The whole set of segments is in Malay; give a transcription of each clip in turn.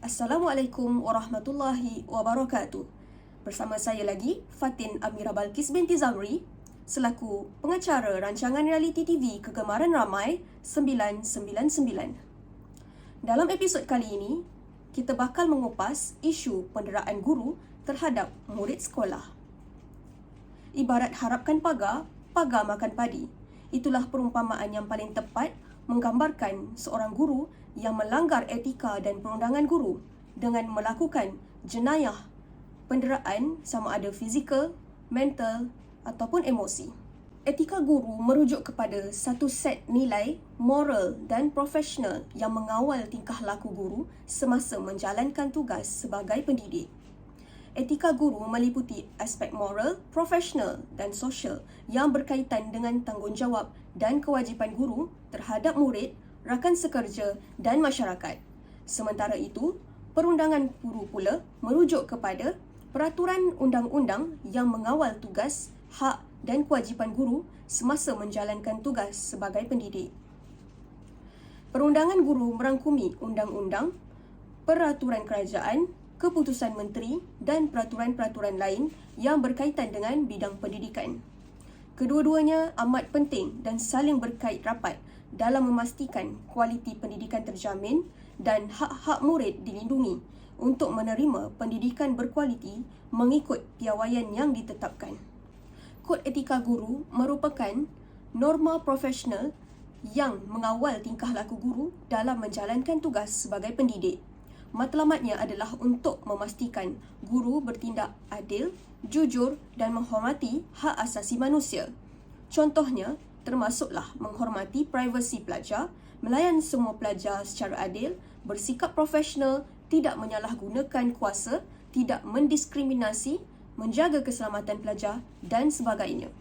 Assalamualaikum warahmatullahi wabarakatuh. Bersama saya lagi, Fatin Amira Balkis binti Zamri, selaku pengacara rancangan realiti TV kegemaran ramai 999. Dalam episod kali ini, kita bakal mengupas isu penderaan guru terhadap murid sekolah. Ibarat harapkan pagar, pagar makan padi. Itulah perumpamaan yang paling tepat menggambarkan seorang guru yang melanggar etika dan perundangan guru dengan melakukan jenayah penderaan sama ada fizikal, mental ataupun emosi. Etika guru merujuk kepada satu set nilai moral dan profesional yang mengawal tingkah laku guru semasa menjalankan tugas sebagai pendidik. Etika guru meliputi aspek moral, profesional dan sosial yang berkaitan dengan tanggungjawab dan kewajipan guru terhadap murid, rakan sekerja dan masyarakat. Sementara itu, perundangan guru pula merujuk kepada peraturan undang-undang yang mengawal tugas, hak dan kewajipan guru semasa menjalankan tugas sebagai pendidik. Perundangan guru merangkumi undang-undang, peraturan kerajaan, keputusan menteri dan peraturan-peraturan lain yang berkaitan dengan bidang pendidikan. Kedua-duanya amat penting dan saling berkait rapat dalam memastikan kualiti pendidikan terjamin dan hak-hak murid dilindungi untuk menerima pendidikan berkualiti mengikut piawaian yang ditetapkan. Kod etika guru merupakan norma profesional yang mengawal tingkah laku guru dalam menjalankan tugas sebagai pendidik. Matlamatnya adalah untuk memastikan guru bertindak adil, jujur dan menghormati hak asasi manusia. Contohnya, termasuklah menghormati privasi pelajar, melayan semua pelajar secara adil, bersikap profesional, tidak menyalahgunakan kuasa, tidak mendiskriminasi, menjaga keselamatan pelajar dan sebagainya.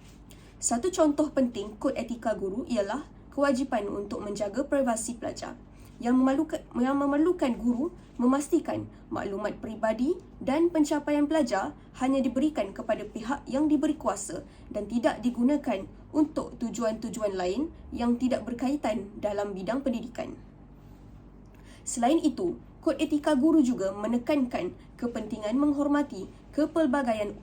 Satu contoh penting kod etika guru ialah kewajipan untuk menjaga privasi pelajar yang memerlukan guru memastikan maklumat peribadi dan pencapaian pelajar hanya diberikan kepada pihak yang diberi kuasa dan tidak digunakan untuk tujuan-tujuan lain yang tidak berkaitan dalam bidang pendidikan. Selain itu, kod etika guru juga menekankan kepentingan menghormati kepelbagaian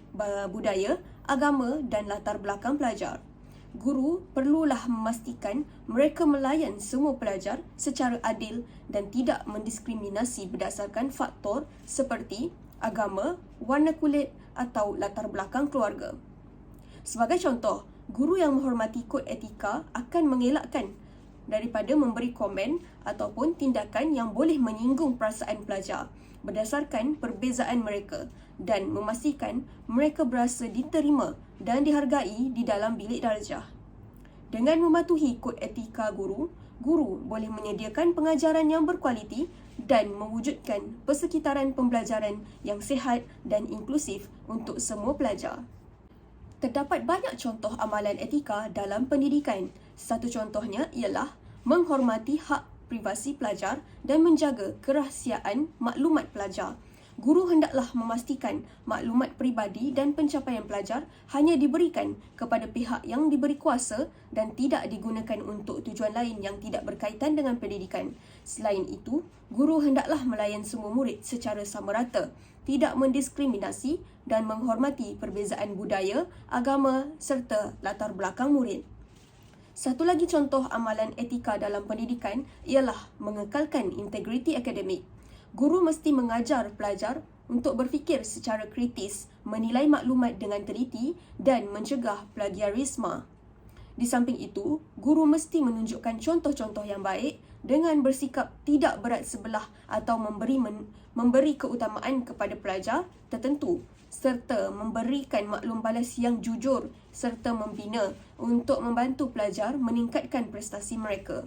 budaya, agama dan latar belakang pelajar. Guru perlulah memastikan mereka melayan semua pelajar secara adil dan tidak mendiskriminasi berdasarkan faktor seperti agama, warna kulit atau latar belakang keluarga. Sebagai contoh, guru yang menghormati kod etika akan mengelakkan daripada memberi komen ataupun tindakan yang boleh menyinggung perasaan pelajar berdasarkan perbezaan mereka dan memastikan mereka berasa diterima dan dihargai di dalam bilik darjah. Dengan mematuhi kod etika guru, guru boleh menyediakan pengajaran yang berkualiti dan mewujudkan persekitaran pembelajaran yang sihat dan inklusif untuk semua pelajar. Terdapat banyak contoh amalan etika dalam pendidikan. Satu contohnya ialah menghormati hak privasi pelajar dan menjaga kerahsiaan maklumat pelajar. Guru hendaklah memastikan maklumat peribadi dan pencapaian pelajar hanya diberikan kepada pihak yang diberi kuasa dan tidak digunakan untuk tujuan lain yang tidak berkaitan dengan pendidikan. Selain itu, guru hendaklah melayan semua murid secara sama rata, tidak mendiskriminasi dan menghormati perbezaan budaya, agama serta latar belakang murid. Satu lagi contoh amalan etika dalam pendidikan ialah mengekalkan integriti akademik. Guru mesti mengajar pelajar untuk berfikir secara kritis, menilai maklumat dengan teliti dan mencegah plagiarisme. Di samping itu, guru mesti menunjukkan contoh-contoh yang baik dengan bersikap tidak berat sebelah atau memberi keutamaan kepada pelajar tertentu serta memberikan maklum balas yang jujur serta membina untuk membantu pelajar meningkatkan prestasi mereka.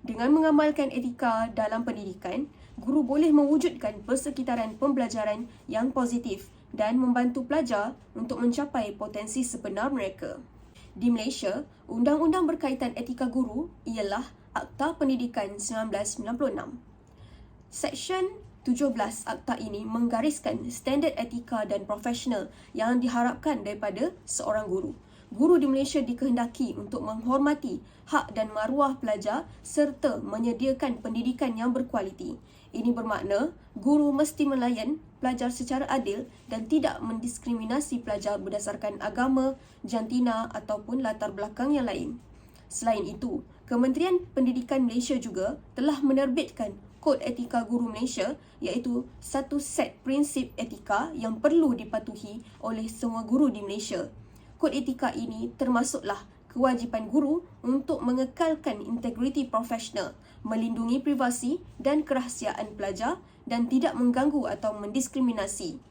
Dengan mengamalkan etika dalam pendidikan, guru boleh mewujudkan persekitaran pembelajaran yang positif dan membantu pelajar untuk mencapai potensi sebenar mereka. Di Malaysia, undang-undang berkaitan etika guru ialah Akta Pendidikan 1996. Seksyen 17 akta ini menggariskan standard etika dan profesional yang diharapkan daripada seorang guru. guru di Malaysia dikehendaki untuk menghormati hak dan maruah pelajar serta menyediakan pendidikan yang berkualiti. Ini bermakna guru mesti melayan pelajar secara adil dan tidak mendiskriminasi pelajar berdasarkan agama, jantina ataupun latar belakang yang lain. Selain itu, Kementerian Pendidikan Malaysia juga telah menerbitkan Kod Etika Guru Malaysia, iaitu satu set prinsip etika yang perlu dipatuhi oleh semua guru di Malaysia. Kod etika ini termasuklah kewajipan guru untuk mengekalkan integriti profesional, melindungi privasi dan kerahsiaan pelajar dan tidak mengganggu atau mendiskriminasi.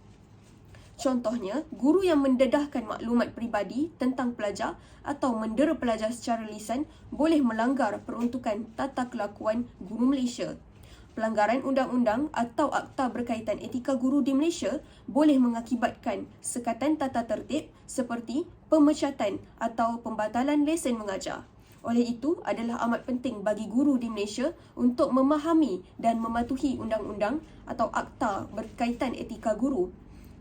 Contohnya, guru yang mendedahkan maklumat peribadi tentang pelajar atau mendera pelajar secara lisan boleh melanggar peruntukan tata kelakuan guru Malaysia. Pelanggaran undang-undang atau akta berkaitan etika guru di Malaysia boleh mengakibatkan sekatan tata tertib seperti pemecatan atau pembatalan lesen mengajar. Oleh itu, adalah amat penting bagi guru di Malaysia untuk memahami dan mematuhi undang-undang atau akta berkaitan etika guru.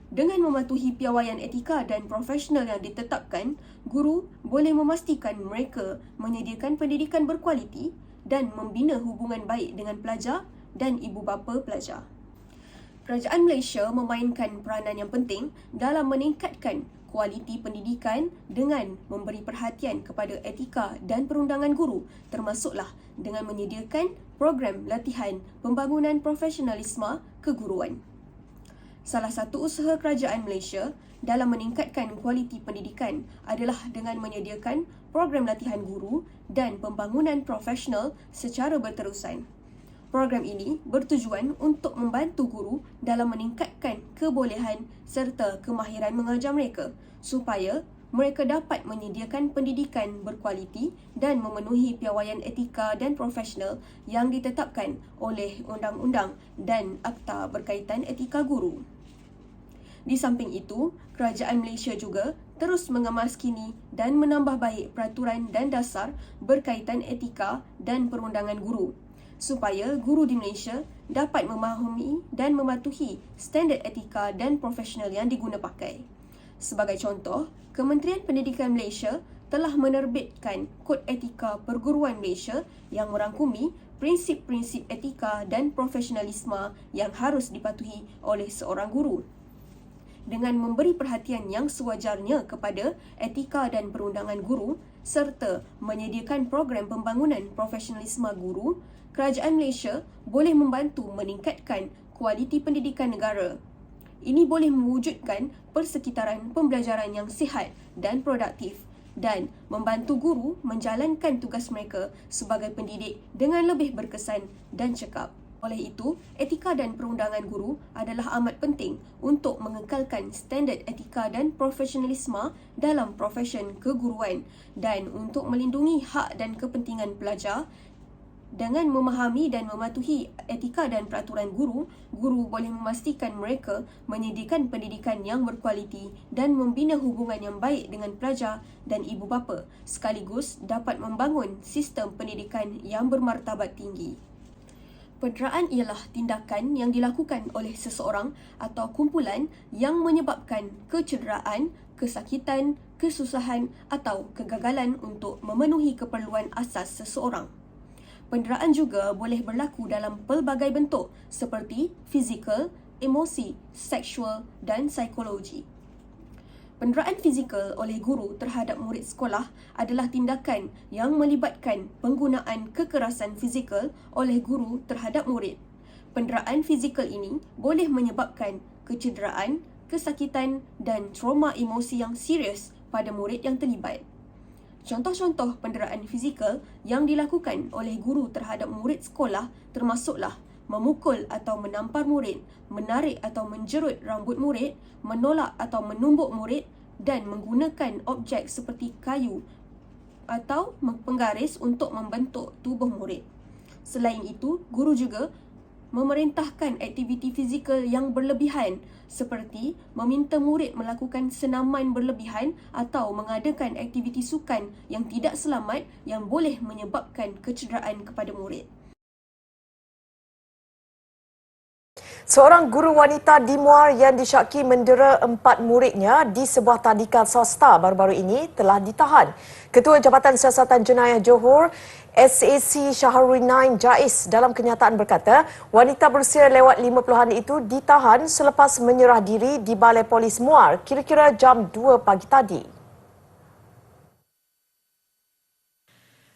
Dengan mematuhi piawaian etika dan profesional yang ditetapkan, guru boleh memastikan mereka menyediakan pendidikan berkualiti dan membina hubungan baik dengan pelajar dan ibu bapa pelajar. Kerajaan Malaysia memainkan peranan yang penting dalam meningkatkan kualiti pendidikan dengan memberi perhatian kepada etika dan perundangan guru, termasuklah dengan menyediakan program latihan pembangunan profesionalisme keguruan. Salah satu usaha kerajaan Malaysia dalam meningkatkan kualiti pendidikan adalah dengan menyediakan program latihan guru dan pembangunan profesional secara berterusan. Program ini bertujuan untuk membantu guru dalam meningkatkan kebolehan serta kemahiran mengajar mereka supaya mereka dapat menyediakan pendidikan berkualiti dan memenuhi piawaian etika dan profesional yang ditetapkan oleh undang-undang dan akta berkaitan etika guru. Di samping itu, kerajaan Malaysia juga terus mengemaskini dan menambah baik peraturan dan dasar berkaitan etika dan perundangan guru, supaya guru di Malaysia dapat memahami dan mematuhi standard etika dan profesional yang diguna pakai. Sebagai contoh, Kementerian Pendidikan Malaysia telah menerbitkan Kod Etika Perguruan Malaysia yang merangkumi prinsip-prinsip etika dan profesionalisme yang harus dipatuhi oleh seorang guru. Dengan memberi perhatian yang sewajarnya kepada etika dan perundangan guru serta menyediakan program pembangunan profesionalisme guru, kerajaan Malaysia boleh membantu meningkatkan kualiti pendidikan negara. Ini boleh mewujudkan persekitaran pembelajaran yang sihat dan produktif dan membantu guru menjalankan tugas mereka sebagai pendidik dengan lebih berkesan dan cekap. Oleh itu, etika dan perundangan guru adalah amat penting untuk mengekalkan standard etika dan profesionalisme dalam profesyen keguruan dan untuk melindungi hak dan kepentingan pelajar. Dengan memahami dan mematuhi etika dan peraturan guru, guru boleh memastikan mereka menyediakan pendidikan yang berkualiti dan membina hubungan yang baik dengan pelajar dan ibu bapa, sekaligus dapat membangun sistem pendidikan yang bermartabat tinggi. Penderaan ialah tindakan yang dilakukan oleh seseorang atau kumpulan yang menyebabkan kecederaan, kesakitan, kesusahan atau kegagalan untuk memenuhi keperluan asas seseorang. Penderaan juga boleh berlaku dalam pelbagai bentuk seperti fizikal, emosi, seksual dan psikologi. Penderaan fizikal oleh guru terhadap murid sekolah adalah tindakan yang melibatkan penggunaan kekerasan fizikal oleh guru terhadap murid. Penderaan fizikal ini boleh menyebabkan kecederaan, kesakitan dan trauma emosi yang serius pada murid yang terlibat. Contoh-contoh penderaan fizikal yang dilakukan oleh guru terhadap murid sekolah termasuklah memukul atau menampar murid, menarik atau menjerut rambut murid, menolak atau menumbuk murid dan menggunakan objek seperti kayu atau penggaris untuk membentuk tubuh murid. Selain itu, guru juga memerintahkan aktiviti fizikal yang berlebihan seperti meminta murid melakukan senaman berlebihan atau mengadakan aktiviti sukan yang tidak selamat yang boleh menyebabkan kecederaan kepada murid. Seorang guru wanita di Muar yang disyaki mendera 4 muridnya di sebuah tadika swasta baru-baru ini telah ditahan. Ketua Jabatan Siasatan Jenayah Johor, SAC Shahrudin Jais dalam kenyataan berkata, wanita berusia lewat 50-an itu ditahan selepas menyerah diri di Balai Polis Muar kira-kira jam 2 pagi tadi.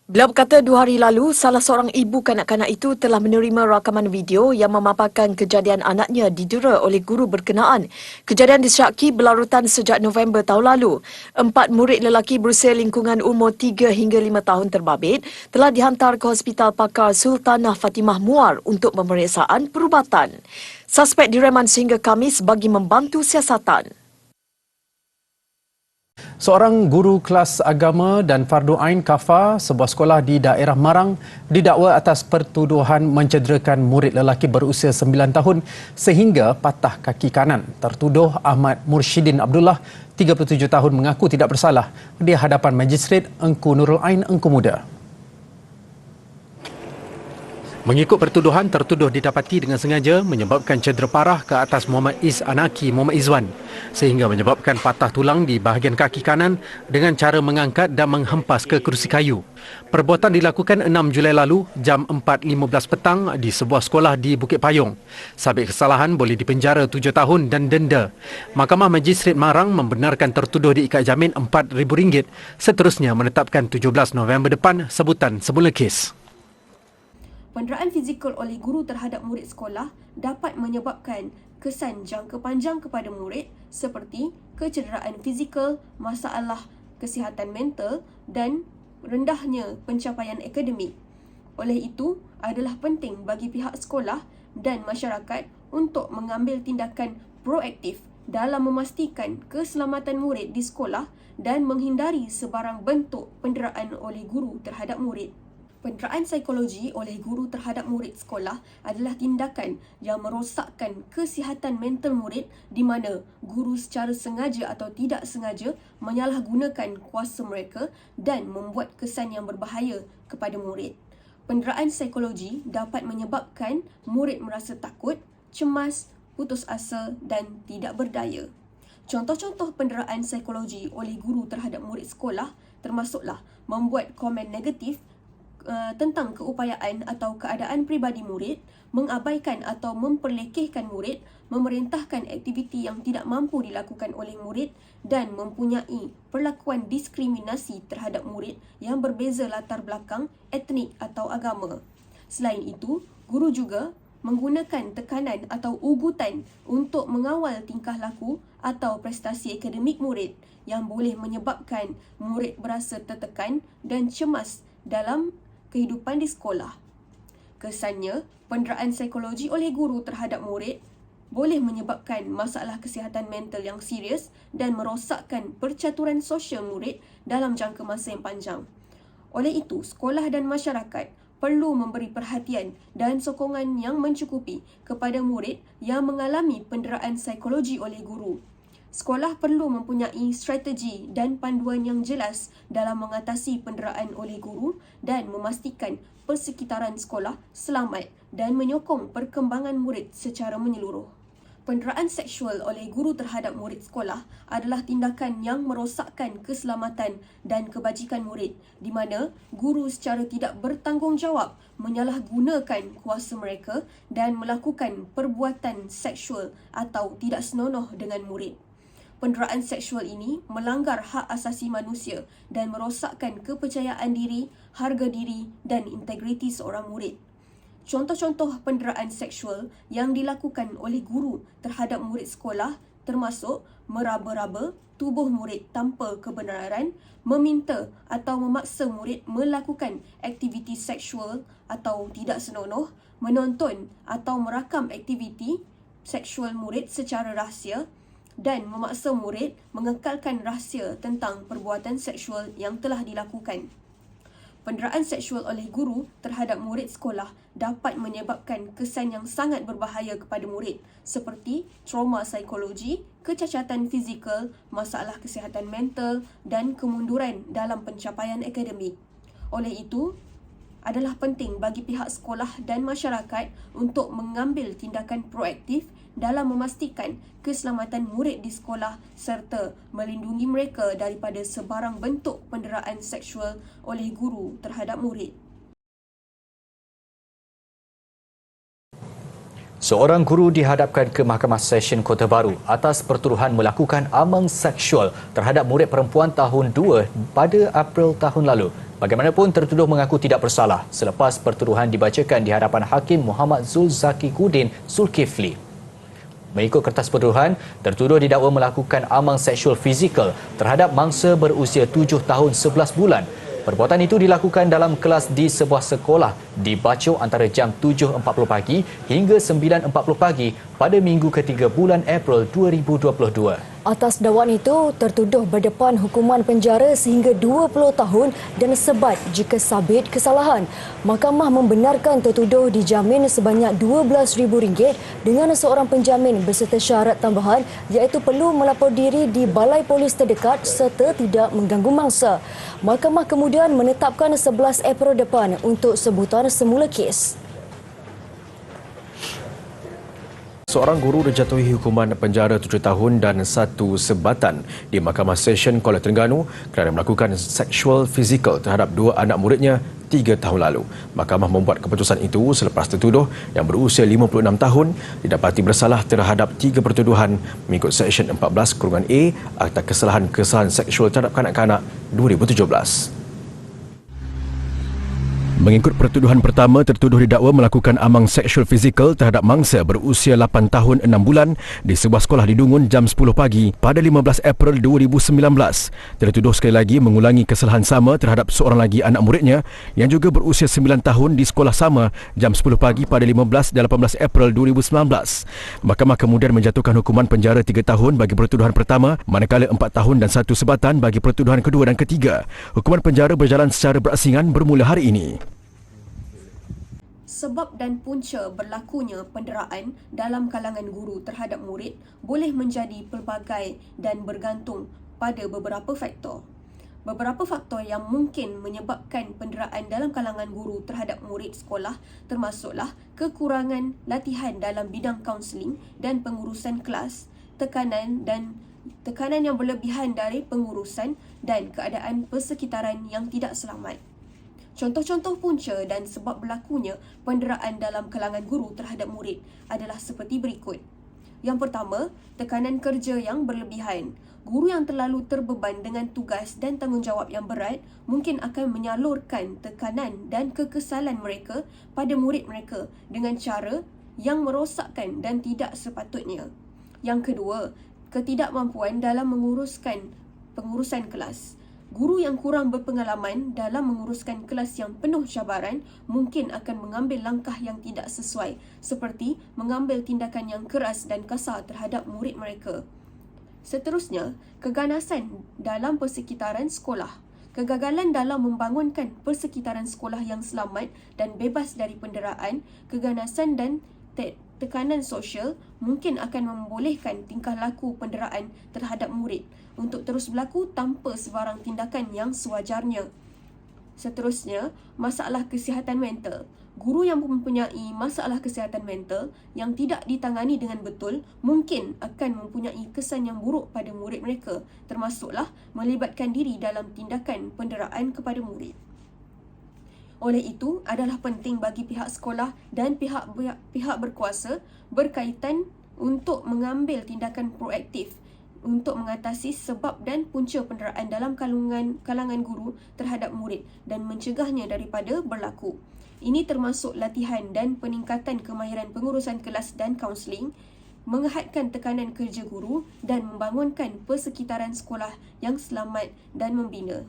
Beliau berkata 2 hari lalu, salah seorang ibu kanak-kanak itu telah menerima rakaman video yang memaparkan kejadian anaknya didera oleh guru berkenaan. Kejadian disyaki berlarutan sejak November tahun lalu. 4 murid lelaki berusia lingkungan umur 3 hingga 5 tahun terbabit telah dihantar ke Hospital Pakar Sultanah Fatimah Muar untuk pemeriksaan perubatan. Suspek direman sehingga Khamis bagi membantu siasatan. Seorang guru kelas agama dan fardu ain Kafa sebuah sekolah di daerah Marang didakwa atas pertuduhan mencederakan murid lelaki berusia 9 tahun sehingga patah kaki kanan. Tertuduh Ahmad Mursyidin Abdullah, 37 tahun mengaku tidak bersalah di hadapan Magistrate Engku Nurul Ain Engku Muda. Mengikut pertuduhan, tertuduh didapati dengan sengaja menyebabkan cedera parah ke atas Muhammad Anaki Muhammad Izwan sehingga menyebabkan patah tulang di bahagian kaki kanan dengan cara mengangkat dan menghempas ke kerusi kayu. Perbuatan dilakukan 6 Julai lalu jam 4.15 petang di sebuah sekolah di Bukit Payung. Sabit kesalahan boleh dipenjara 7 tahun dan denda. Mahkamah Magistrate Marang membenarkan tertuduh diikat jamin RM4,000, seterusnya menetapkan 17 November depan sebutan semula kes. Penderaan fizikal oleh guru terhadap murid sekolah dapat menyebabkan kesan jangka panjang kepada murid seperti kecederaan fizikal, masalah kesihatan mental dan rendahnya pencapaian akademik. Oleh itu, adalah penting bagi pihak sekolah dan masyarakat untuk mengambil tindakan proaktif dalam memastikan keselamatan murid di sekolah dan menghindari sebarang bentuk penderaan oleh guru terhadap murid. Penderaan psikologi oleh guru terhadap murid sekolah adalah tindakan yang merosakkan kesihatan mental murid di mana guru secara sengaja atau tidak sengaja menyalahgunakan kuasa mereka dan membuat kesan yang berbahaya kepada murid. Penderaan psikologi dapat menyebabkan murid merasa takut, cemas, putus asa dan tidak berdaya. Contoh-contoh penderaan psikologi oleh guru terhadap murid sekolah termasuklah membuat komen negatif tentang keupayaan atau keadaan peribadi murid, mengabaikan atau memperlekehkan murid, memerintahkan aktiviti yang tidak mampu dilakukan oleh murid dan mempunyai perlakuan diskriminasi terhadap murid yang berbeza latar belakang, etnik atau agama. Selain itu, guru juga menggunakan tekanan atau ugutan untuk mengawal tingkah laku atau prestasi akademik murid yang boleh menyebabkan murid berasa tertekan dan cemas dalam kehidupan di sekolah. Kesannya, penderaan psikologi oleh guru terhadap murid boleh menyebabkan masalah kesihatan mental yang serius dan merosakkan percaturan sosial murid dalam jangka masa yang panjang. Oleh itu, sekolah dan masyarakat perlu memberi perhatian dan sokongan yang mencukupi kepada murid yang mengalami penderaan psikologi oleh guru. Sekolah perlu mempunyai strategi dan panduan yang jelas dalam mengatasi penderaan oleh guru dan memastikan persekitaran sekolah selamat dan menyokong perkembangan murid secara menyeluruh. Penderaan seksual oleh guru terhadap murid sekolah adalah tindakan yang merosakkan keselamatan dan kebajikan murid di mana guru secara tidak bertanggungjawab menyalahgunakan kuasa mereka dan melakukan perbuatan seksual atau tidak senonoh dengan murid. Penderaan seksual ini melanggar hak asasi manusia dan merosakkan kepercayaan diri, harga diri dan integriti seorang murid. Contoh-contoh penderaan seksual yang dilakukan oleh guru terhadap murid sekolah termasuk meraba-raba tubuh murid tanpa kebenaran, meminta atau memaksa murid melakukan aktiviti seksual atau tidak senonoh, menonton atau merakam aktiviti seksual murid secara rahsia, dan memaksa murid mengekalkan rahsia tentang perbuatan seksual yang telah dilakukan. Penderaan seksual oleh guru terhadap murid sekolah dapat menyebabkan kesan yang sangat berbahaya kepada murid seperti trauma psikologi, kecacatan fizikal, masalah kesihatan mental dan kemunduran dalam pencapaian akademik. Oleh itu, adalah penting bagi pihak sekolah dan masyarakat untuk mengambil tindakan proaktif dalam memastikan keselamatan murid di sekolah serta melindungi mereka daripada sebarang bentuk penderaan seksual oleh guru terhadap murid. Seorang guru dihadapkan ke Mahkamah Session Kota Baru atas pertuduhan melakukan amang seksual terhadap murid perempuan tahun 2 pada April tahun lalu. Bagaimanapun, tertuduh mengaku tidak bersalah selepas pertuduhan dibacakan di hadapan Hakim Muhammad Zulkifli Zulkifli. Mengikut kertas pertuduhan, tertuduh didakwa melakukan amang seksual fizikal terhadap mangsa berusia 7 tahun 11 bulan. Perbuatan itu dilakukan dalam kelas di sebuah sekolah di Bachau antara jam 7.40 pagi hingga 9.40 pagi pada minggu ketiga bulan April 2022. Atas dakwaan itu, tertuduh berdepan hukuman penjara sehingga 20 tahun dan sebat jika sabit kesalahan. Mahkamah membenarkan tertuduh dijamin sebanyak RM12,000 dengan seorang penjamin beserta syarat tambahan iaitu perlu melapor diri di balai polis terdekat serta tidak mengganggu mangsa. Mahkamah kemudian menetapkan 11 April depan untuk sebutan semula kes. Seorang guru dijatuhi hukuman penjara 7 tahun dan 1 sebatan di Mahkamah Session Kuala Terengganu kerana melakukan seksual fizikal terhadap 2 anak muridnya 3 tahun lalu. Mahkamah membuat keputusan itu selepas tertuduh yang berusia 56 tahun didapati bersalah terhadap 3 pertuduhan mengikut Seksyen 14(A) Akta Kesalahan Seksual Terhadap Kanak-kanak 2017. Mengikut pertuduhan pertama, tertuduh didakwa melakukan amang seksual fizikal terhadap mangsa berusia 8 tahun 6 bulan di sebuah sekolah di Dungun jam 10 pagi pada 15 April 2019. Tertuduh sekali lagi mengulangi kesalahan sama terhadap seorang lagi anak muridnya yang juga berusia 9 tahun di sekolah sama jam 10 pagi pada 15 dan 18 April 2019. Mahkamah kemudian menjatuhkan hukuman penjara 3 tahun bagi pertuduhan pertama, manakala 4 tahun dan 1 sebatan bagi pertuduhan kedua dan ketiga. Hukuman penjara berjalan secara berasingan bermula hari ini. Sebab dan punca berlakunya penderaan dalam kalangan guru terhadap murid boleh menjadi pelbagai dan bergantung pada beberapa faktor. Beberapa faktor yang mungkin menyebabkan penderaan dalam kalangan guru terhadap murid sekolah termasuklah kekurangan latihan dalam bidang kaunseling dan pengurusan kelas, tekanan yang berlebihan dari pengurusan dan keadaan persekitaran yang tidak selamat. Contoh-contoh punca dan sebab berlakunya penderaan dalam kalangan guru terhadap murid adalah seperti berikut. Yang pertama, tekanan kerja yang berlebihan. Guru yang terlalu terbeban dengan tugas dan tanggungjawab yang berat mungkin akan menyalurkan tekanan dan kekesalan mereka pada murid mereka dengan cara yang merosakkan dan tidak sepatutnya. Yang kedua, ketidakmampuan dalam pengurusan kelas. Guru yang kurang berpengalaman dalam menguruskan kelas yang penuh cabaran mungkin akan mengambil langkah yang tidak sesuai seperti mengambil tindakan yang keras dan kasar terhadap murid mereka. Seterusnya, keganasan dalam persekitaran sekolah. Kegagalan dalam membangunkan persekitaran sekolah yang selamat dan bebas dari penderaan, keganasan dan tekanan sosial mungkin akan membolehkan tingkah laku penderaan terhadap murid untuk terus berlaku tanpa sebarang tindakan yang sewajarnya. Seterusnya, masalah kesihatan mental. Guru yang mempunyai masalah kesihatan mental yang tidak ditangani dengan betul mungkin akan mempunyai kesan yang buruk pada murid mereka, termasuklah melibatkan diri dalam tindakan penderaan kepada murid. Oleh itu, adalah penting bagi pihak sekolah dan pihak berkuasa berkaitan untuk mengambil tindakan proaktif untuk mengatasi sebab dan punca penderaan dalam kalangan guru terhadap murid dan mencegahnya daripada berlaku. Ini termasuk latihan dan peningkatan kemahiran pengurusan kelas dan kaunseling, menghadkan tekanan kerja guru dan membangunkan persekitaran sekolah yang selamat dan membina.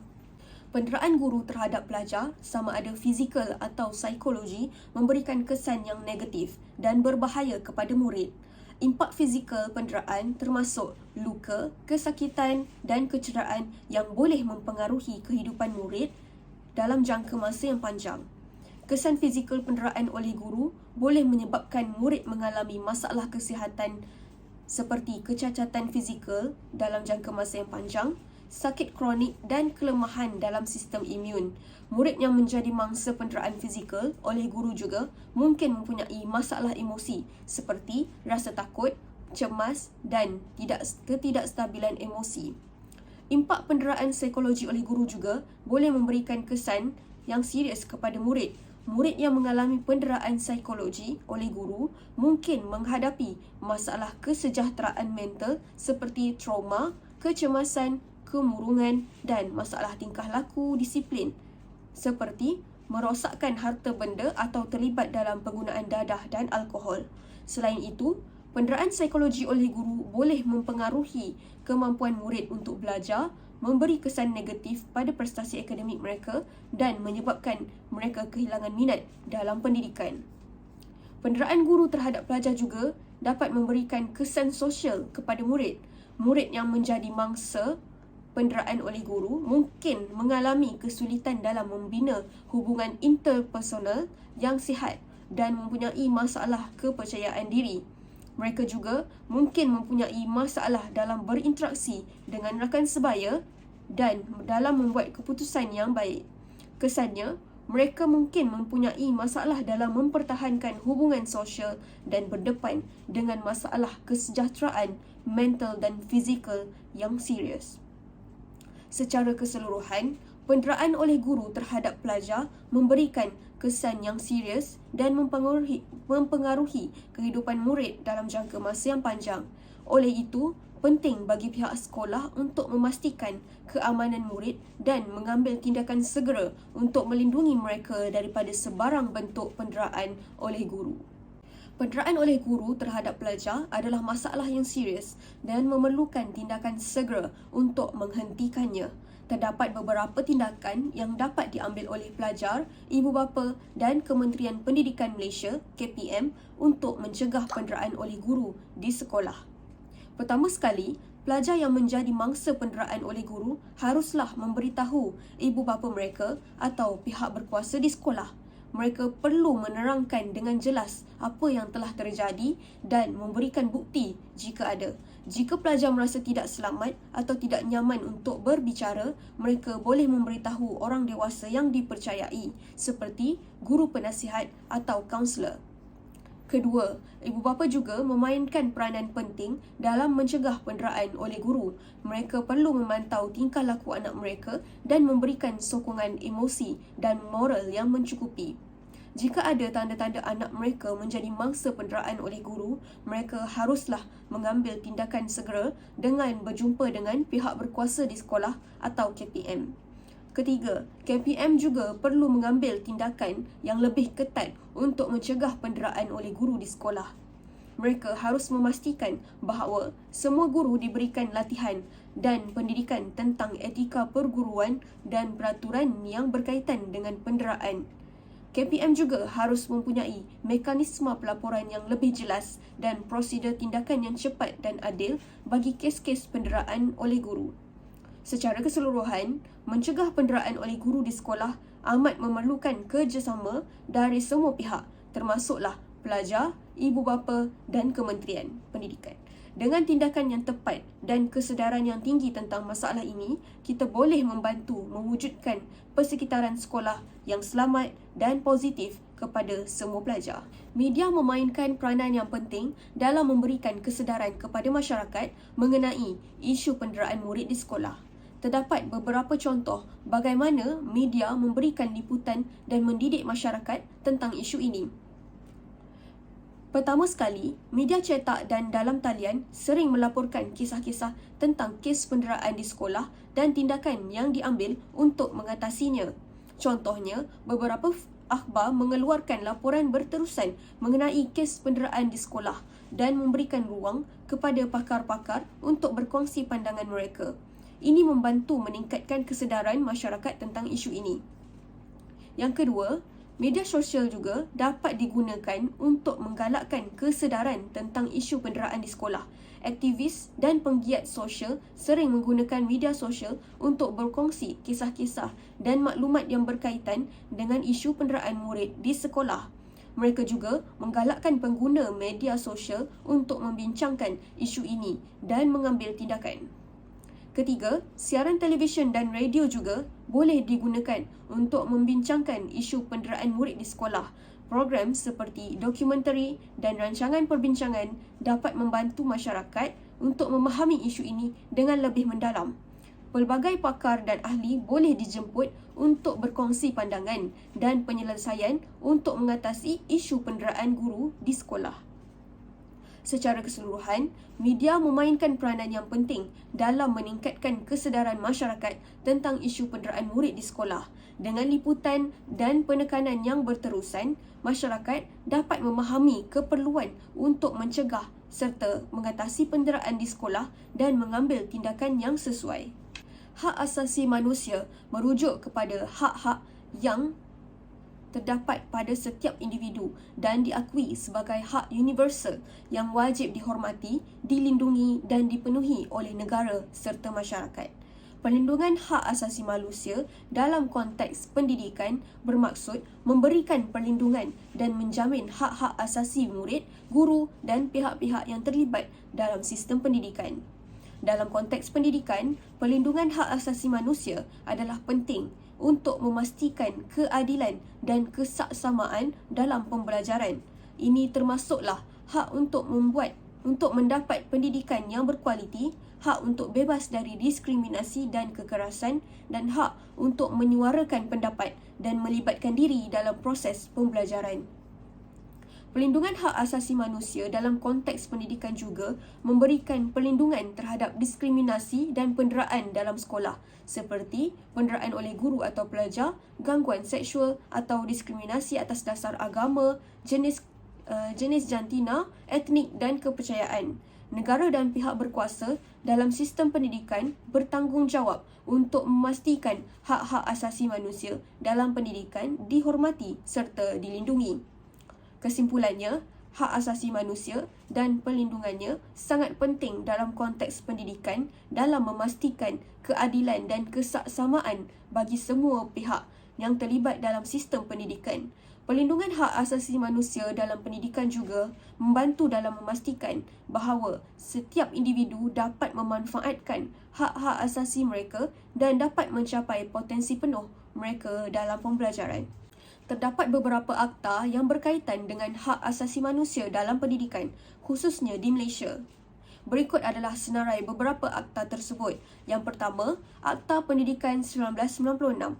Penderaan guru terhadap pelajar, sama ada fizikal atau psikologi, memberikan kesan yang negatif dan berbahaya kepada murid. Impak fizikal penderaan termasuk luka, kesakitan dan kecederaan yang boleh mempengaruhi kehidupan murid dalam jangka masa yang panjang. Kesan fizikal penderaan oleh guru boleh menyebabkan murid mengalami masalah kesihatan seperti kecacatan fizikal dalam jangka masa yang panjang, sakit kronik dan kelemahan dalam sistem imun. Murid yang menjadi mangsa penderaan fizikal oleh guru juga mungkin mempunyai masalah emosi seperti rasa takut, cemas dan ketidakstabilan emosi. Impak penderaan psikologi oleh guru juga boleh memberikan kesan yang serius kepada murid. Murid yang mengalami penderaan psikologi oleh guru mungkin menghadapi masalah kesejahteraan mental seperti trauma, kecemasan, kemurungan dan masalah tingkah laku disiplin seperti merosakkan harta benda atau terlibat dalam penggunaan dadah dan alkohol. Selain itu, penderaan psikologi oleh guru boleh mempengaruhi kemampuan murid untuk belajar, memberi kesan negatif pada prestasi akademik mereka dan menyebabkan mereka kehilangan minat dalam pendidikan. Penderaan guru terhadap pelajar juga dapat memberikan kesan sosial kepada murid. Murid yang menjadi mangsa penderaan oleh guru mungkin mengalami kesulitan dalam membina hubungan interpersonal yang sihat dan mempunyai masalah kepercayaan diri. Mereka juga mungkin mempunyai masalah dalam berinteraksi dengan rakan sebaya dan dalam membuat keputusan yang baik. Kesannya, mereka mungkin mempunyai masalah dalam mempertahankan hubungan sosial dan berdepan dengan masalah kesejahteraan mental dan fizikal yang serius. Secara keseluruhan, penderaan oleh guru terhadap pelajar memberikan kesan yang serius dan mempengaruhi kehidupan murid dalam jangka masa yang panjang. Oleh itu, penting bagi pihak sekolah untuk memastikan keamanan murid dan mengambil tindakan segera untuk melindungi mereka daripada sebarang bentuk penderaan oleh guru. Penderaan oleh guru terhadap pelajar adalah masalah yang serius dan memerlukan tindakan segera untuk menghentikannya. Terdapat beberapa tindakan yang dapat diambil oleh pelajar, ibu bapa dan Kementerian Pendidikan Malaysia (KPM) untuk mencegah penderaan oleh guru di sekolah. Pertama sekali, pelajar yang menjadi mangsa penderaan oleh guru haruslah memberitahu ibu bapa mereka atau pihak berkuasa di sekolah. Mereka perlu menerangkan dengan jelas apa yang telah terjadi dan memberikan bukti jika ada. Jika pelajar merasa tidak selamat atau tidak nyaman untuk berbicara, mereka boleh memberitahu orang dewasa yang dipercayai seperti guru penasihat atau kaunselor. Kedua, ibu bapa juga memainkan peranan penting dalam mencegah penderaan oleh guru. Mereka perlu memantau tingkah laku anak mereka dan memberikan sokongan emosi dan moral yang mencukupi. Jika ada tanda-tanda anak mereka menjadi mangsa penderaan oleh guru, mereka haruslah mengambil tindakan segera dengan berjumpa dengan pihak berkuasa di sekolah atau KPM. Ketiga, KPM juga perlu mengambil tindakan yang lebih ketat untuk mencegah penderaan oleh guru di sekolah. Mereka harus memastikan bahawa semua guru diberikan latihan dan pendidikan tentang etika perguruan dan peraturan yang berkaitan dengan penderaan. KPM juga harus mempunyai mekanisme pelaporan yang lebih jelas dan prosedur tindakan yang cepat dan adil bagi kes-kes penderaan oleh guru. Secara keseluruhan, mencegah penderaan oleh guru di sekolah amat memerlukan kerjasama dari semua pihak, termasuklah pelajar, ibu bapa dan Kementerian Pendidikan. Dengan tindakan yang tepat dan kesedaran yang tinggi tentang masalah ini, kita boleh membantu mewujudkan persekitaran sekolah yang selamat dan positif kepada semua pelajar. Media memainkan peranan yang penting dalam memberikan kesedaran kepada masyarakat mengenai isu penderaan murid di sekolah. Terdapat beberapa contoh bagaimana media memberikan liputan dan mendidik masyarakat tentang isu ini. Pertama sekali, media cetak dan dalam talian sering melaporkan kisah-kisah tentang kes penderaan di sekolah dan tindakan yang diambil untuk mengatasinya. Contohnya, beberapa akhbar mengeluarkan laporan berterusan mengenai kes penderaan di sekolah dan memberikan ruang kepada pakar-pakar untuk berkongsi pandangan mereka. Ini membantu meningkatkan kesedaran masyarakat tentang isu ini. Yang kedua, media sosial juga dapat digunakan untuk menggalakkan kesedaran tentang isu penderaan di sekolah. Aktivis dan penggiat sosial sering menggunakan media sosial untuk berkongsi kisah-kisah dan maklumat yang berkaitan dengan isu penderaan murid di sekolah. Mereka juga menggalakkan pengguna media sosial untuk membincangkan isu ini dan mengambil tindakan. Ketiga, siaran televisyen dan radio juga boleh digunakan untuk membincangkan isu penderaan murid di sekolah. Program seperti dokumentari dan rancangan perbincangan dapat membantu masyarakat untuk memahami isu ini dengan lebih mendalam. Pelbagai pakar dan ahli boleh dijemput untuk berkongsi pandangan dan penyelesaian untuk mengatasi isu penderaan guru di sekolah. Secara keseluruhan, media memainkan peranan yang penting dalam meningkatkan kesedaran masyarakat tentang isu penderaan murid di sekolah. Dengan liputan dan penekanan yang berterusan, masyarakat dapat memahami keperluan untuk mencegah serta mengatasi penderaan di sekolah dan mengambil tindakan yang sesuai. Hak asasi manusia merujuk kepada hak-hak yang terdapat pada setiap individu dan diakui sebagai hak universal yang wajib dihormati, dilindungi dan dipenuhi oleh negara serta masyarakat. Perlindungan hak asasi manusia dalam konteks pendidikan bermaksud memberikan perlindungan dan menjamin hak-hak asasi murid, guru dan pihak-pihak yang terlibat dalam sistem pendidikan. Dalam konteks pendidikan, perlindungan hak asasi manusia adalah penting untuk memastikan keadilan dan kesaksamaan dalam pembelajaran. Ini termasuklah hak untuk mendapat pendidikan yang berkualiti, hak untuk bebas dari diskriminasi dan kekerasan dan hak untuk menyuarakan pendapat dan melibatkan diri dalam proses pembelajaran. Perlindungan hak asasi manusia dalam konteks pendidikan juga memberikan perlindungan terhadap diskriminasi dan penderaan dalam sekolah seperti penderaan oleh guru atau pelajar, gangguan seksual atau diskriminasi atas dasar agama, jenis jantina, etnik dan kepercayaan. Negara dan pihak berkuasa dalam sistem pendidikan bertanggungjawab untuk memastikan hak-hak asasi manusia dalam pendidikan dihormati serta dilindungi. Kesimpulannya, hak asasi manusia dan perlindungannya sangat penting dalam konteks pendidikan dalam memastikan keadilan dan kesaksamaan bagi semua pihak yang terlibat dalam sistem pendidikan. Perlindungan hak asasi manusia dalam pendidikan juga membantu dalam memastikan bahawa setiap individu dapat memanfaatkan hak-hak asasi mereka dan dapat mencapai potensi penuh mereka dalam pembelajaran. Terdapat beberapa akta yang berkaitan dengan hak asasi manusia dalam pendidikan, khususnya di Malaysia. Berikut adalah senarai beberapa akta tersebut. Yang pertama, Akta Pendidikan 1996.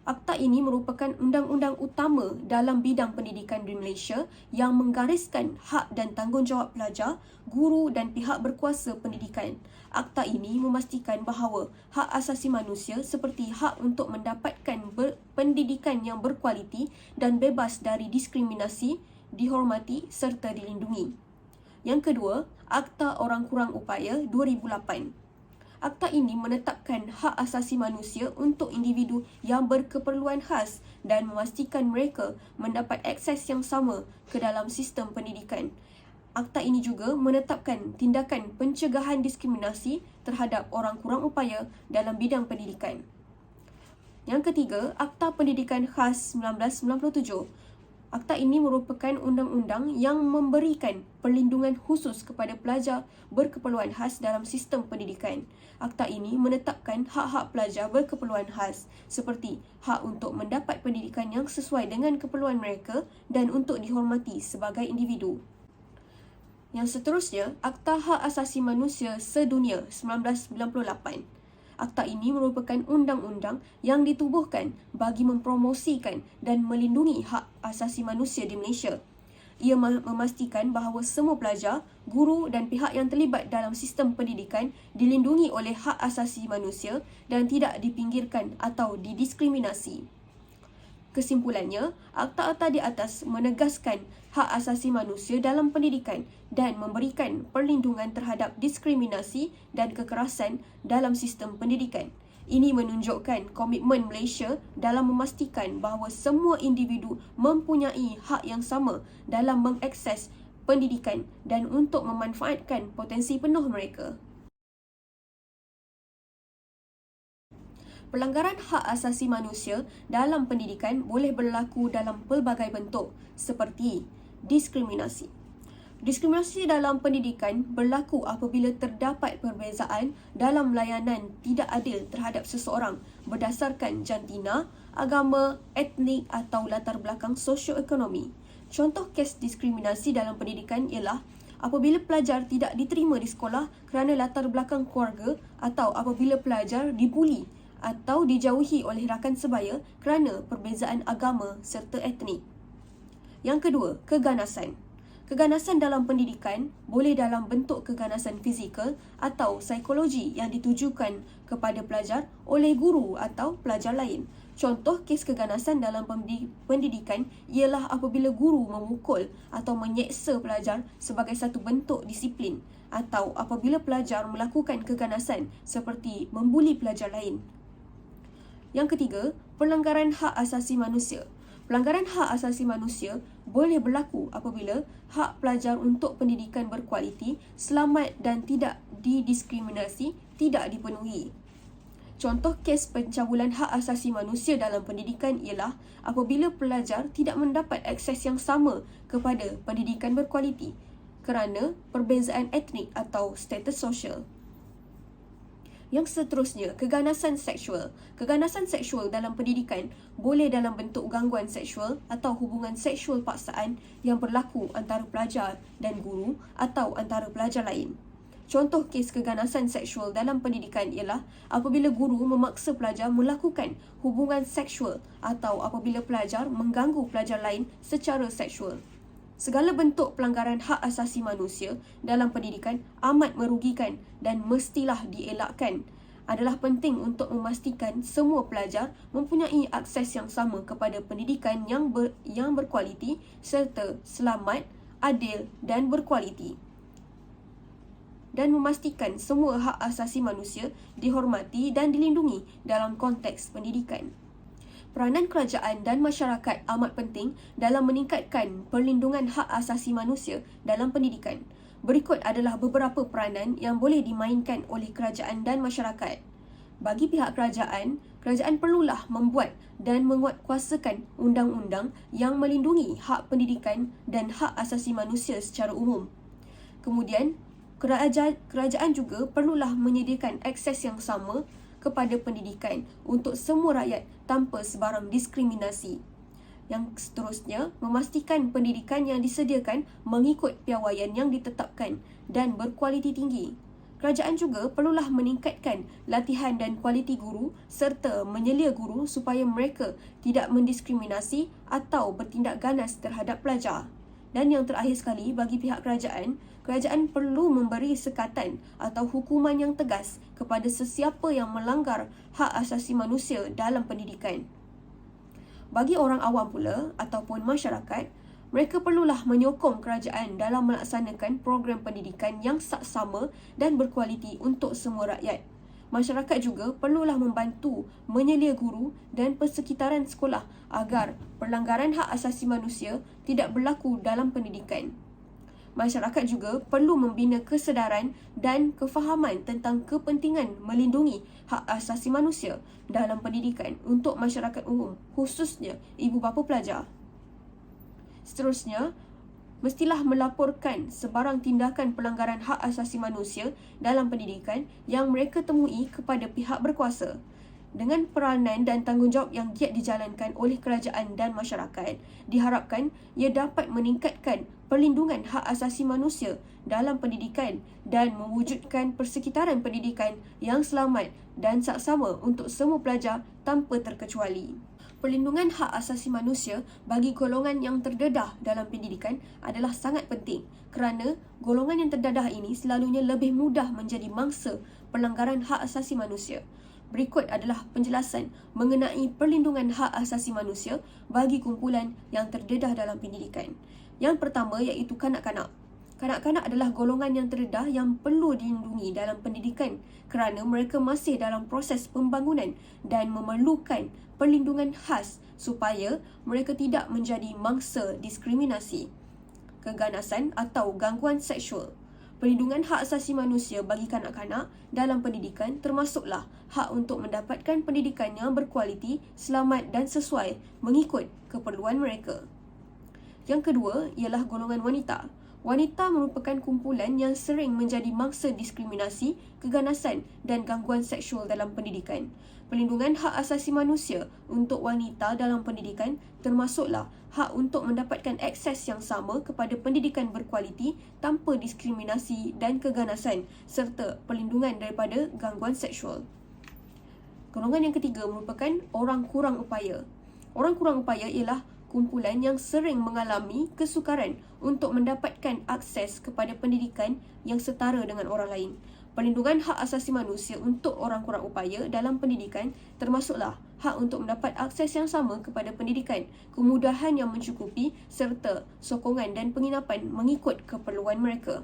Akta ini merupakan undang-undang utama dalam bidang pendidikan di Malaysia yang menggariskan hak dan tanggungjawab pelajar, guru dan pihak berkuasa pendidikan. Akta ini memastikan bahawa hak asasi manusia seperti hak untuk mendapatkan pendidikan yang berkualiti dan bebas dari diskriminasi, dihormati serta dilindungi. Yang kedua, Akta Orang Kurang Upaya 2008. Akta ini menetapkan hak asasi manusia untuk individu yang berkeperluan khas dan memastikan mereka mendapat akses yang sama ke dalam sistem pendidikan. Akta ini juga menetapkan tindakan pencegahan diskriminasi terhadap orang kurang upaya dalam bidang pendidikan. Yang ketiga, Akta Pendidikan Khas 1997. Akta ini merupakan undang-undang yang memberikan perlindungan khusus kepada pelajar berkeperluan khas dalam sistem pendidikan. Akta ini menetapkan hak-hak pelajar berkeperluan khas seperti hak untuk mendapat pendidikan yang sesuai dengan keperluan mereka dan untuk dihormati sebagai individu. Yang seterusnya, Akta Hak Asasi Manusia Sedunia 1998. Akta ini merupakan undang-undang yang ditubuhkan bagi mempromosikan dan melindungi hak asasi manusia di Malaysia. Ia memastikan bahawa semua pelajar, guru dan pihak yang terlibat dalam sistem pendidikan dilindungi oleh hak asasi manusia dan tidak dipinggirkan atau didiskriminasi. Kesimpulannya, akta-akta di atas menegaskan hak asasi manusia dalam pendidikan dan memberikan perlindungan terhadap diskriminasi dan kekerasan dalam sistem pendidikan. Ini menunjukkan komitmen Malaysia dalam memastikan bahawa semua individu mempunyai hak yang sama dalam mengakses pendidikan dan untuk memanfaatkan potensi penuh mereka. Pelanggaran hak asasi manusia dalam pendidikan boleh berlaku dalam pelbagai bentuk seperti diskriminasi. Diskriminasi dalam pendidikan berlaku apabila terdapat perbezaan dalam layanan tidak adil terhadap seseorang berdasarkan jantina, agama, etnik atau latar belakang sosioekonomi. Contoh kes diskriminasi dalam pendidikan ialah apabila pelajar tidak diterima di sekolah kerana latar belakang keluarga atau apabila pelajar dibuli atau dijauhi oleh rakan sebaya kerana perbezaan agama serta etnik. Yang kedua, keganasan. Keganasan dalam pendidikan boleh dalam bentuk keganasan fizikal atau psikologi yang ditujukan kepada pelajar oleh guru atau pelajar lain. Contoh kes keganasan dalam pendidikan ialah apabila guru memukul atau menyeksa pelajar sebagai satu bentuk disiplin atau apabila pelajar melakukan keganasan seperti membuli pelajar lain. Yang ketiga, pelanggaran hak asasi manusia. Pelanggaran hak asasi manusia boleh berlaku apabila hak pelajar untuk pendidikan berkualiti, selamat dan tidak didiskriminasi tidak dipenuhi. Contoh kes pencabulan hak asasi manusia dalam pendidikan ialah apabila pelajar tidak mendapat akses yang sama kepada pendidikan berkualiti kerana perbezaan etnik atau status sosial. Yang seterusnya, keganasan seksual. Keganasan seksual dalam pendidikan boleh dalam bentuk gangguan seksual atau hubungan seksual paksaan yang berlaku antara pelajar dan guru atau antara pelajar lain. Contoh kes keganasan seksual dalam pendidikan ialah apabila guru memaksa pelajar melakukan hubungan seksual atau apabila pelajar mengganggu pelajar lain secara seksual. Segala bentuk pelanggaran hak asasi manusia dalam pendidikan amat merugikan dan mestilah dielakkan. Adalah penting untuk memastikan semua pelajar mempunyai akses yang sama kepada pendidikan yang berkualiti serta selamat, adil dan berkualiti. Dan memastikan semua hak asasi manusia dihormati dan dilindungi dalam konteks pendidikan. Peranan kerajaan dan masyarakat amat penting dalam meningkatkan perlindungan hak asasi manusia dalam pendidikan. Berikut adalah beberapa peranan yang boleh dimainkan oleh kerajaan dan masyarakat. Bagi pihak kerajaan, kerajaan perlulah membuat dan menguatkuasakan undang-undang yang melindungi hak pendidikan dan hak asasi manusia secara umum. Kemudian, kerajaan juga perlulah menyediakan akses yang sama kepada pendidikan untuk semua rakyat tanpa sebarang diskriminasi. Yang seterusnya, memastikan pendidikan yang disediakan mengikut piawaian yang ditetapkan dan berkualiti tinggi. Kerajaan juga perlulah meningkatkan latihan dan kualiti guru serta menyelia guru supaya mereka tidak mendiskriminasi atau bertindak ganas terhadap pelajar. Dan yang terakhir sekali, bagi pihak kerajaan, kerajaan perlu memberi sekatan atau hukuman yang tegas kepada sesiapa yang melanggar hak asasi manusia dalam pendidikan. Bagi orang awam pula ataupun masyarakat, mereka perlulah menyokong kerajaan dalam melaksanakan program pendidikan yang saksama dan berkualiti untuk semua rakyat. Masyarakat juga perlulah membantu menyelia guru dan persekitaran sekolah agar pelanggaran hak asasi manusia tidak berlaku dalam pendidikan. Masyarakat juga perlu membina kesedaran dan kefahaman tentang kepentingan melindungi hak asasi manusia dalam pendidikan untuk masyarakat umum, khususnya ibu bapa pelajar. Seterusnya, mestilah melaporkan sebarang tindakan pelanggaran hak asasi manusia dalam pendidikan yang mereka temui kepada pihak berkuasa. Dengan peranan dan tanggungjawab yang giat dijalankan oleh kerajaan dan masyarakat, diharapkan ia dapat meningkatkan perlindungan hak asasi manusia dalam pendidikan dan mewujudkan persekitaran pendidikan yang selamat dan saksama untuk semua pelajar tanpa terkecuali. Perlindungan hak asasi manusia bagi golongan yang terdedah dalam pendidikan adalah sangat penting kerana golongan yang terdedah ini selalunya lebih mudah menjadi mangsa pelanggaran hak asasi manusia. Berikut adalah penjelasan mengenai perlindungan hak asasi manusia bagi kumpulan yang terdedah dalam pendidikan. Yang pertama iaitu kanak-kanak. Kanak-kanak adalah golongan yang terdedah yang perlu dilindungi dalam pendidikan kerana mereka masih dalam proses pembangunan dan memerlukan perlindungan khas supaya mereka tidak menjadi mangsa diskriminasi, keganasan atau gangguan seksual. Perlindungan hak asasi manusia bagi kanak-kanak dalam pendidikan termasuklah hak untuk mendapatkan pendidikan yang berkualiti, selamat dan sesuai mengikut keperluan mereka. Yang kedua ialah golongan wanita. Wanita merupakan kumpulan yang sering menjadi mangsa diskriminasi, keganasan dan gangguan seksual dalam pendidikan. Pelindungan hak asasi manusia untuk wanita dalam pendidikan termasuklah hak untuk mendapatkan akses yang sama kepada pendidikan berkualiti tanpa diskriminasi dan keganasan serta pelindungan daripada gangguan seksual. Golongan yang ketiga merupakan orang kurang upaya. Orang kurang upaya ialah kumpulan yang sering mengalami kesukaran untuk mendapatkan akses kepada pendidikan yang setara dengan orang lain. Perlindungan hak asasi manusia untuk orang kurang upaya dalam pendidikan termasuklah hak untuk mendapat akses yang sama kepada pendidikan, kemudahan yang mencukupi serta sokongan dan penginapan mengikut keperluan mereka.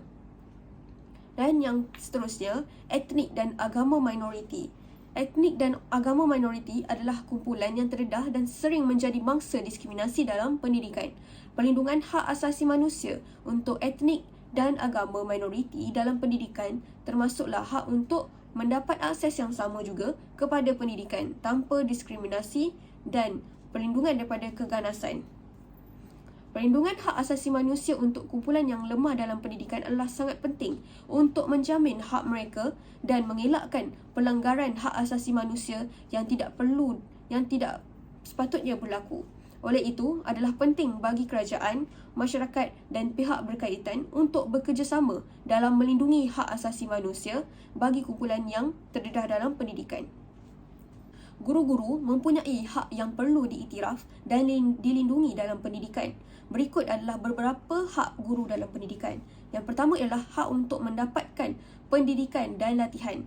Dan yang seterusnya, etnik dan agama minoriti. Etnik dan agama minoriti adalah kumpulan yang terdedah dan sering menjadi mangsa diskriminasi dalam pendidikan. Perlindungan hak asasi manusia untuk etnik dan agama minoriti dalam pendidikan termasuklah hak untuk mendapat akses yang sama juga kepada pendidikan tanpa diskriminasi dan perlindungan daripada keganasan. Perlindungan hak asasi manusia untuk kumpulan yang lemah dalam pendidikan adalah sangat penting untuk menjamin hak mereka dan mengelakkan pelanggaran hak asasi manusia yang tidak sepatutnya berlaku. Oleh itu, adalah penting bagi kerajaan, masyarakat dan pihak berkaitan untuk bekerjasama dalam melindungi hak asasi manusia bagi kumpulan yang terdedah dalam pendidikan. Guru-guru mempunyai hak yang perlu diiktiraf dan dilindungi dalam pendidikan. Berikut adalah beberapa hak guru dalam pendidikan. Yang pertama ialah hak untuk mendapatkan pendidikan dan latihan.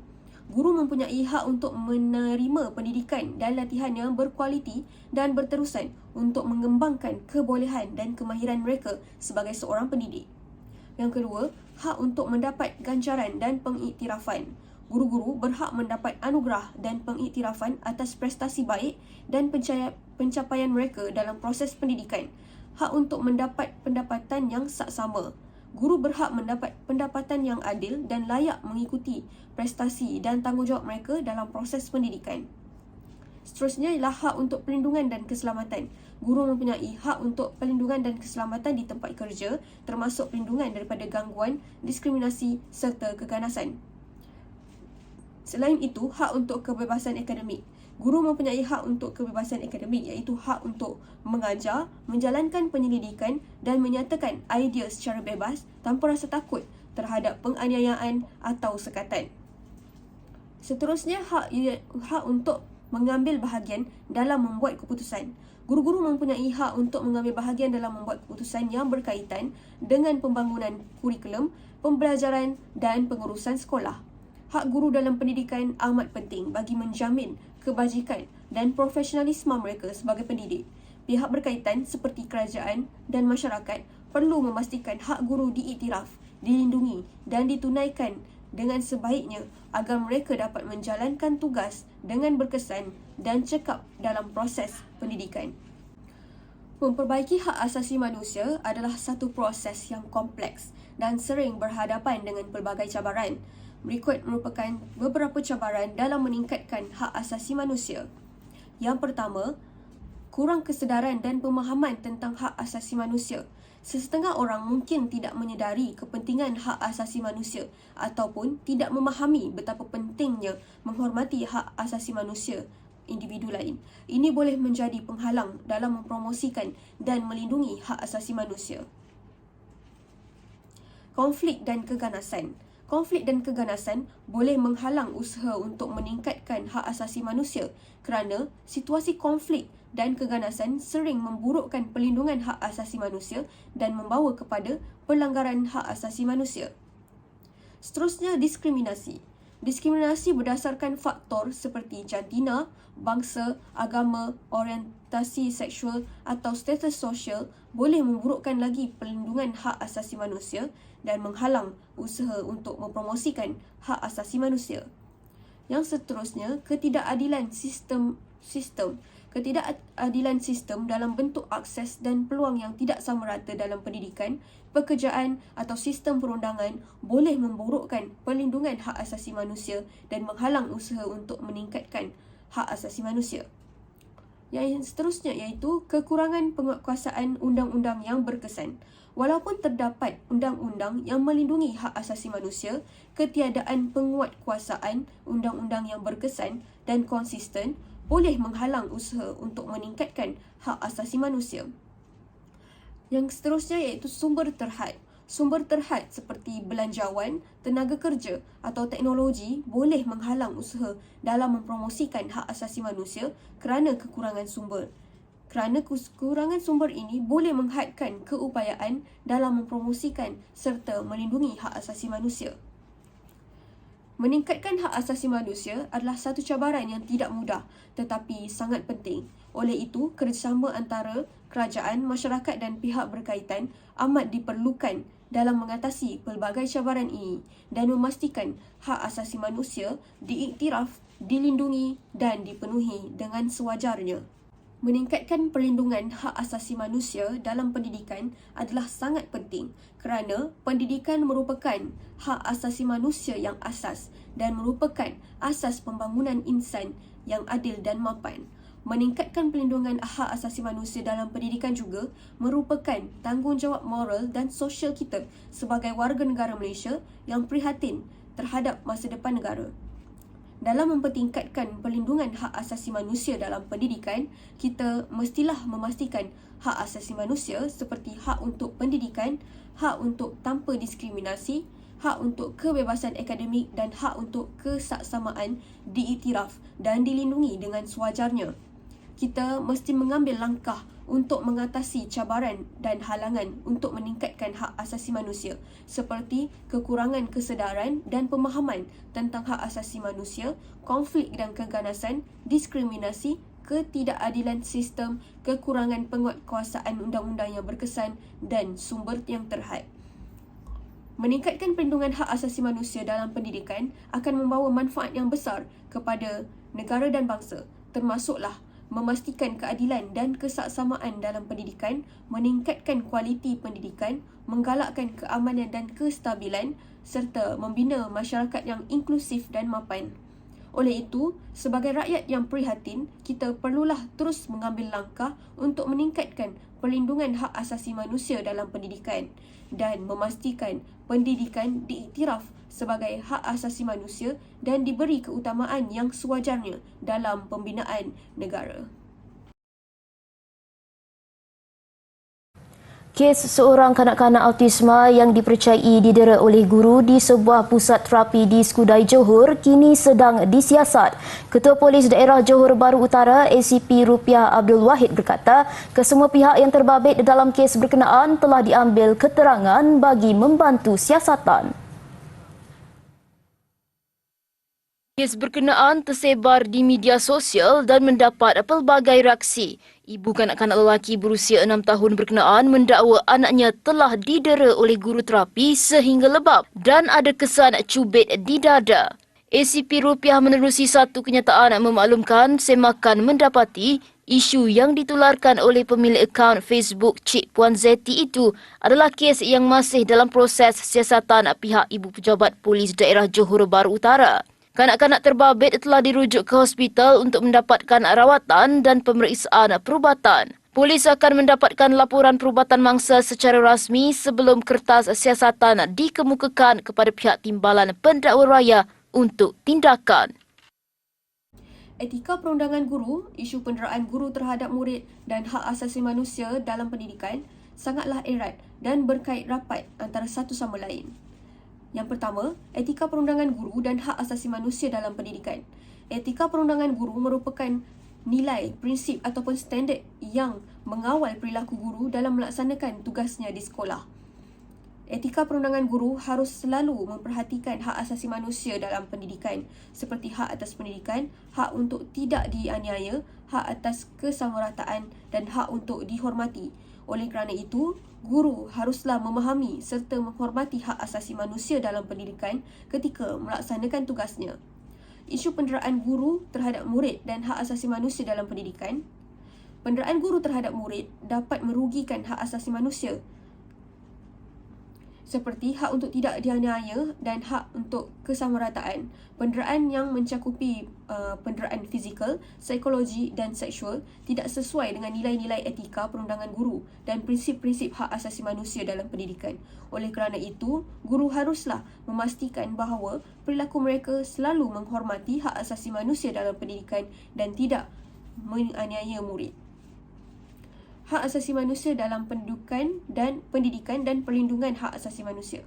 Guru mempunyai hak untuk menerima pendidikan dan latihan yang berkualiti dan berterusan untuk mengembangkan kebolehan dan kemahiran mereka sebagai seorang pendidik. Yang kedua, hak untuk mendapat ganjaran dan pengiktirafan. Guru-guru berhak mendapat anugerah dan pengiktirafan atas prestasi baik dan pencapaian mereka dalam proses pendidikan. Hak untuk mendapat pendapatan yang saksama. Guru berhak mendapat pendapatan yang adil dan layak mengikuti prestasi dan tanggungjawab mereka dalam proses pendidikan. Seterusnya ialah hak untuk perlindungan dan keselamatan. Guru mempunyai hak untuk perlindungan dan keselamatan di tempat kerja, termasuk perlindungan daripada gangguan, diskriminasi serta keganasan. Selain itu, hak untuk kebebasan akademik. Guru mempunyai hak untuk kebebasan akademik iaitu hak untuk mengajar, menjalankan penyelidikan dan menyatakan idea secara bebas tanpa rasa takut terhadap penganiayaan atau sekatan. Seterusnya, hak untuk mengambil bahagian dalam membuat keputusan. Guru-guru mempunyai hak untuk mengambil bahagian dalam membuat keputusan yang berkaitan dengan pembangunan kurikulum, pembelajaran dan pengurusan sekolah. Hak guru dalam pendidikan amat penting bagi menjamin kebajikan dan profesionalisme mereka sebagai pendidik. Pihak berkaitan seperti kerajaan dan masyarakat perlu memastikan hak guru diiktiraf, dilindungi dan ditunaikan dengan sebaiknya agar mereka dapat menjalankan tugas dengan berkesan dan cekap dalam proses pendidikan. Memperbaiki hak asasi manusia adalah satu proses yang kompleks dan sering berhadapan dengan pelbagai cabaran. Berikut merupakan beberapa cabaran dalam meningkatkan hak asasi manusia. Yang pertama, kurang kesedaran dan pemahaman tentang hak asasi manusia. Sesetengah orang mungkin tidak menyedari kepentingan hak asasi manusia ataupun tidak memahami betapa pentingnya menghormati hak asasi manusia individu lain. Ini boleh menjadi penghalang dalam mempromosikan dan melindungi hak asasi manusia. Konflik dan keganasan. Konflik dan keganasan boleh menghalang usaha untuk meningkatkan hak asasi manusia kerana situasi konflik dan keganasan sering memburukkan perlindungan hak asasi manusia dan membawa kepada pelanggaran hak asasi manusia. Seterusnya, diskriminasi. Diskriminasi berdasarkan faktor seperti jantina, bangsa, agama, orientasi seksual atau status sosial boleh memburukkan lagi perlindungan hak asasi manusia dan menghalang usaha untuk mempromosikan hak asasi manusia. Yang seterusnya, ketidakadilan sistem dalam bentuk akses dan peluang yang tidak sama rata dalam pendidikan, pekerjaan atau sistem perundangan boleh memburukkan perlindungan hak asasi manusia dan menghalang usaha untuk meningkatkan hak asasi manusia. Yang seterusnya iaitu kekurangan penguatkuasaan undang-undang yang berkesan. Walaupun terdapat undang-undang yang melindungi hak asasi manusia, ketiadaan penguatkuasaan undang-undang yang berkesan dan konsisten boleh menghalang usaha untuk meningkatkan hak asasi manusia. Yang seterusnya iaitu sumber terhad. Sumber terhad seperti belanjawan, tenaga kerja atau teknologi boleh menghalang usaha dalam mempromosikan hak asasi manusia kerana kekurangan sumber. Kerana kekurangan sumber ini boleh menghadkan keupayaan dalam mempromosikan serta melindungi hak asasi manusia. Meningkatkan hak asasi manusia adalah satu cabaran yang tidak mudah tetapi sangat penting. Oleh itu, kerjasama antara kerajaan, masyarakat dan pihak berkaitan amat diperlukan dalam mengatasi pelbagai cabaran ini dan memastikan hak asasi manusia diiktiraf, dilindungi dan dipenuhi dengan sewajarnya. Meningkatkan perlindungan hak asasi manusia dalam pendidikan adalah sangat penting kerana pendidikan merupakan hak asasi manusia yang asas dan merupakan asas pembangunan insan yang adil dan mapan. Meningkatkan perlindungan hak asasi manusia dalam pendidikan juga merupakan tanggungjawab moral dan sosial kita sebagai warga negara Malaysia yang prihatin terhadap masa depan negara. Dalam mempertingkatkan perlindungan hak asasi manusia dalam pendidikan, kita mestilah memastikan hak asasi manusia seperti hak untuk pendidikan, hak untuk tanpa diskriminasi, hak untuk kebebasan akademik dan hak untuk kesaksamaan diiktiraf dan dilindungi dengan sewajarnya. Kita mesti mengambil langkah untuk mengatasi cabaran dan halangan untuk meningkatkan hak asasi manusia seperti kekurangan kesedaran dan pemahaman tentang hak asasi manusia, konflik dan keganasan, diskriminasi, ketidakadilan sistem, kekurangan penguatkuasaan undang-undang yang berkesan dan sumber yang terhad. Meningkatkan perlindungan hak asasi manusia dalam pendidikan akan membawa manfaat yang besar kepada negara dan bangsa, termasuklah memastikan keadilan dan kesaksamaan dalam pendidikan, meningkatkan kualiti pendidikan, menggalakkan keamanan dan kestabilan serta membina masyarakat yang inklusif dan mapan. Oleh itu, sebagai rakyat yang prihatin, kita perlulah terus mengambil langkah untuk meningkatkan perlindungan hak asasi manusia dalam pendidikan dan memastikan pendidikan diiktiraf sebagai hak asasi manusia dan diberi keutamaan yang sewajarnya dalam pembinaan negara. Kes seorang kanak-kanak autisma yang dipercayai didera oleh guru di sebuah pusat terapi di Skudai, Johor kini sedang disiasat. Ketua Polis Daerah Johor Bahru Utara ACP Rupiah Abdul Wahid berkata, kesemua pihak yang terbabit dalam kes berkenaan telah diambil keterangan bagi membantu siasatan. Kes berkenaan tersebar di media sosial dan mendapat pelbagai reaksi. Ibu kanak-kanak lelaki berusia 6 tahun berkenaan mendakwa anaknya telah didera oleh guru terapi sehingga lebam dan ada kesan cubit di dada. ACP Rupiah menerusi satu kenyataan memaklumkan semakan mendapati isu yang ditularkan oleh pemilik akaun Facebook Cik Puan Zeti itu adalah kes yang masih dalam proses siasatan pihak Ibu Pejabat Polis Daerah Johor Bahru Utara. Kanak-kanak terbabit telah dirujuk ke hospital untuk mendapatkan rawatan dan pemeriksaan perubatan. Polis akan mendapatkan laporan perubatan mangsa secara rasmi sebelum kertas siasatan dikemukakan kepada pihak Timbalan Pendakwa Raya untuk tindakan. Etika perundangan guru, isu penderaan guru terhadap murid dan hak asasi manusia dalam pendidikan sangatlah erat dan berkait rapat antara satu sama lain. Yang pertama, etika perundangan guru dan hak asasi manusia dalam pendidikan. Etika perundangan guru merupakan nilai, prinsip ataupun standard yang mengawal perilaku guru dalam melaksanakan tugasnya di sekolah. Etika perundangan guru harus selalu memperhatikan hak asasi manusia dalam pendidikan seperti hak atas pendidikan, hak untuk tidak dianiaya, hak atas kesamarataan dan hak untuk dihormati. Oleh kerana itu, guru haruslah memahami serta menghormati hak asasi manusia dalam pendidikan ketika melaksanakan tugasnya. Isu penderaan guru terhadap murid dan hak asasi manusia dalam pendidikan. Penderaan guru terhadap murid dapat merugikan hak asasi manusia. seperti hak untuk tidak dianiaya dan hak untuk kesamarataan. Penderaan yang mencakupi penderaan fizikal, psikologi dan seksual tidak sesuai dengan nilai-nilai etika perundangan guru dan prinsip-prinsip hak asasi manusia dalam pendidikan. Oleh kerana itu, guru haruslah memastikan bahawa perilaku mereka selalu menghormati hak asasi manusia dalam pendidikan dan tidak menganiaya murid. Hak asasi manusia dalam pendidikan dan perlindungan hak asasi manusia.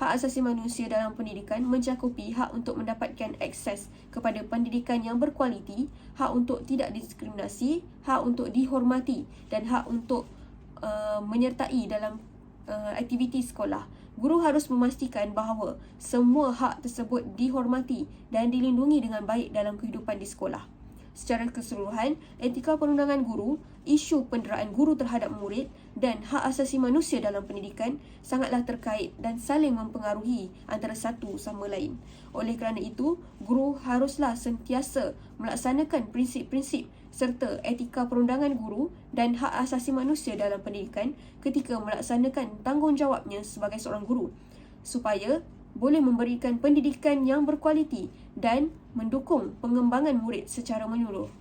Hak asasi manusia dalam pendidikan mencakupi hak untuk mendapatkan akses kepada pendidikan yang berkualiti, hak untuk tidak diskriminasi, hak untuk dihormati dan hak untuk menyertai dalam aktiviti sekolah. Guru harus memastikan bahawa semua hak tersebut dihormati dan dilindungi dengan baik dalam kehidupan di sekolah. Secara keseluruhan, etika perundangan guru, isu penderaan guru terhadap murid dan hak asasi manusia dalam pendidikan sangatlah terkait dan saling mempengaruhi antara satu sama lain. Oleh kerana itu, guru haruslah sentiasa melaksanakan prinsip-prinsip serta etika perundangan guru dan hak asasi manusia dalam pendidikan ketika melaksanakan tanggungjawabnya sebagai seorang guru, supaya boleh memberikan pendidikan yang berkualiti dan mendukung pengembangan murid secara menyeluruh.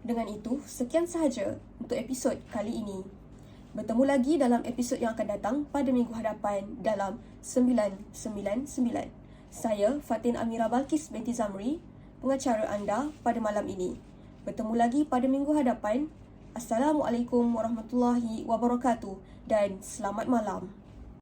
Dengan itu, sekian sahaja untuk episod kali ini. Bertemu lagi dalam episod yang akan datang pada minggu hadapan dalam 999. Saya Fatin Amira Balkis binti Zamri, pengacara anda pada malam ini. Bertemu lagi pada minggu hadapan. Assalamualaikum warahmatullahi wabarakatuh dan selamat malam.